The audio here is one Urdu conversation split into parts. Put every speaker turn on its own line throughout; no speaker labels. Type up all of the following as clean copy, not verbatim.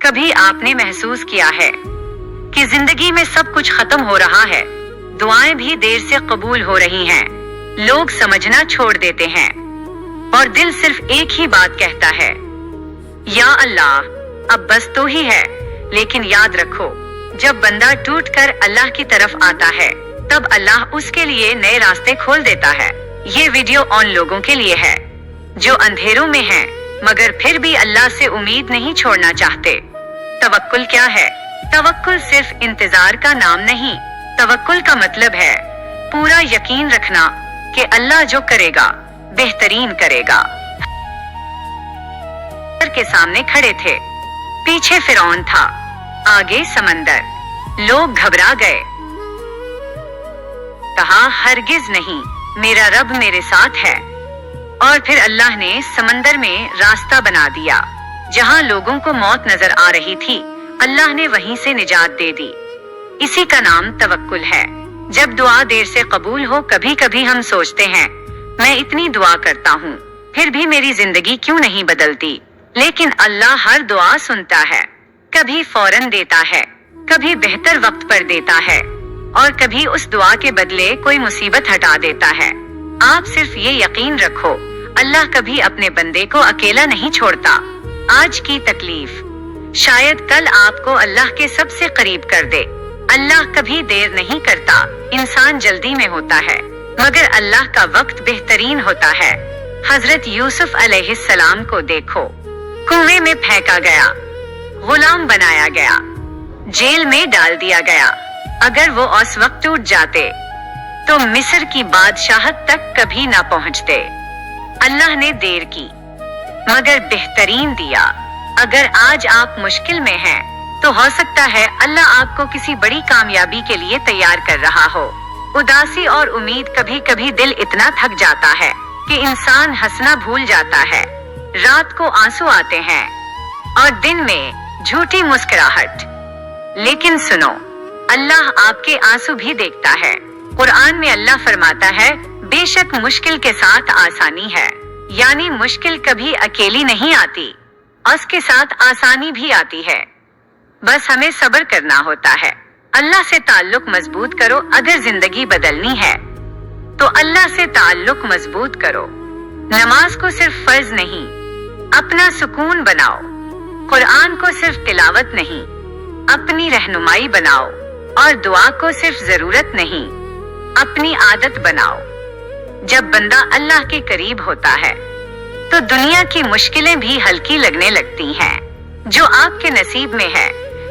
کبھی آپ نے محسوس کیا ہے کہ زندگی میں سب کچھ ختم ہو رہا ہے، دعائیں بھی دیر سے قبول ہو رہی ہیں، لوگ سمجھنا چھوڑ دیتے ہیں اور دل صرف ایک ہی بات کہتا ہے، یا اللہ اب بس تو ہی ہے۔ لیکن یاد رکھو، جب بندہ ٹوٹ کر اللہ کی طرف آتا ہے تب اللہ اس کے لیے نئے راستے کھول دیتا ہے۔ یہ ویڈیو ان لوگوں کے لیے ہے جو اندھیروں میں ہیں مگر پھر بھی اللہ سے امید نہیں چھوڑنا چاہتے۔ توکل کیا ہے؟ توکل صرف انتظار کا نام نہیں، توکل کا مطلب ہے پورا یقین رکھنا کہ اللہ جو کرے گا بہترین کرے گا۔ کے سامنے کھڑے تھے، پیچھے فرعون تھا، آگے سمندر، لوگ گھبرا گئے، کہا ہرگز نہیں، میرا رب میرے ساتھ ہے۔ اور پھر اللہ نے سمندر میں راستہ بنا دیا، جہاں لوگوں کو موت نظر آ رہی تھی اللہ نے وہیں سے نجات دے دی۔ اسی کا نام توکل ہے۔ جب دعا دیر سے قبول ہو، کبھی کبھی ہم سوچتے ہیں میں اتنی دعا کرتا ہوں پھر بھی میری زندگی کیوں نہیں بدلتی، لیکن اللہ ہر دعا سنتا ہے، کبھی فوراً دیتا ہے، کبھی بہتر وقت پر دیتا ہے اور کبھی اس دعا کے بدلے کوئی مصیبت ہٹا دیتا ہے۔ آپ صرف یہ یقین رکھو، اللہ کبھی اپنے بندے کو اکیلا نہیں چھوڑتا۔ آج کی تکلیف شاید کل آپ کو اللہ کے سب سے قریب کر دے۔ اللہ کبھی دیر نہیں کرتا، انسان جلدی میں ہوتا ہے مگر اللہ کا وقت بہترین ہوتا ہے۔ حضرت یوسف علیہ السلام کو دیکھو، کنویں میں پھینکا گیا، غلام بنایا گیا، جیل میں ڈال دیا گیا۔ اگر وہ اس وقت ٹوٹ جاتے تو مصر کی بادشاہت تک کبھی نہ پہنچتے۔ اللہ نے دیر کی مگر بہترین دیا۔ اگر آج آپ مشکل میں ہیں تو ہو سکتا ہے اللہ آپ کو کسی بڑی کامیابی کے لیے تیار کر رہا ہو۔ اداسی اور امید، کبھی کبھی دل اتنا تھک جاتا ہے کہ انسان ہنسنا بھول جاتا ہے۔ رات کو آنسو آتے ہیں اور دن میں جھوٹی مسکراہٹ، لیکن سنو، اللہ آپ کے آنسو بھی دیکھتا ہے۔ قرآن میں اللہ فرماتا ہے بے شک مشکل کے ساتھ آسانی ہے، یعنی مشکل کبھی اکیلی نہیں آتی، اس کے ساتھ آسانی بھی آتی ہے، بس ہمیں صبر کرنا ہوتا ہے۔ اللہ سے تعلق مضبوط کرو، اگر زندگی بدلنی ہے تو اللہ سے تعلق مضبوط کرو۔ نماز کو صرف فرض نہیں، اپنا سکون بناؤ۔ قرآن کو صرف تلاوت نہیں، اپنی رہنمائی بناؤ، اور دعا کو صرف ضرورت نہیں، اپنی عادت بناؤ۔ جب بندہ اللہ کے قریب ہوتا ہے تو دنیا کی مشکلیں بھی ہلکی لگنے لگتی ہیں۔ جو آپ کے نصیب میں ہے،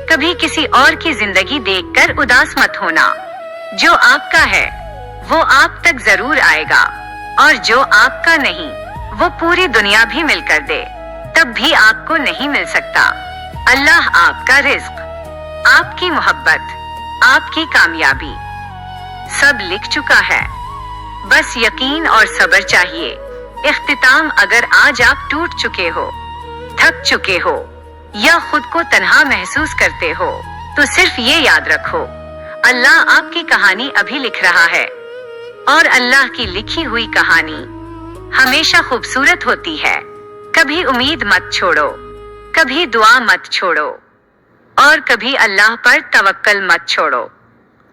کبھی کسی اور کی زندگی دیکھ کر اداس مت ہونا۔ جو آپ کا ہے وہ آپ تک ضرور آئے گا، اور جو آپ کا نہیں وہ پوری دنیا بھی مل کر دے تب بھی آپ کو نہیں مل سکتا۔ اللہ آپ کا رزق، آپ کی محبت، آپ کی کامیابی سب لکھ چکا ہے، بس یقین اور صبر چاہیے۔ اختتام، اگر آج آپ ٹوٹ چکے ہو، تھک چکے ہو یا خود کو تنہا محسوس کرتے ہو تو صرف یہ یاد رکھو، اللہ آپ کی کہانی ابھی لکھ رہا ہے، اور اللہ کی لکھی ہوئی کہانی ہمیشہ خوبصورت ہوتی ہے۔ کبھی امید مت چھوڑو، کبھی دعا مت چھوڑو، اور کبھی اللہ پر توکل مت چھوڑو۔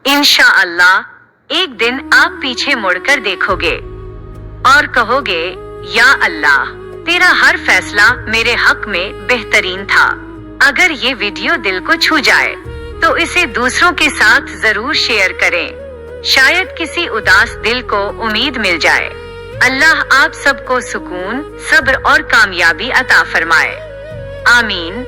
انشاءاللہ ایک دن آپ پیچھے مڑ کر دیکھو گے اور کہو گے یا اللہ تیرا ہر فیصلہ میرے حق میں بہترین تھا۔ اگر یہ ویڈیو دل کو چھو جائے تو اسے دوسروں کے ساتھ ضرور شیئر کریں، شاید کسی اداس دل کو امید مل جائے۔ اللہ آپ سب کو سکون، صبر اور کامیابی عطا فرمائے، آمین۔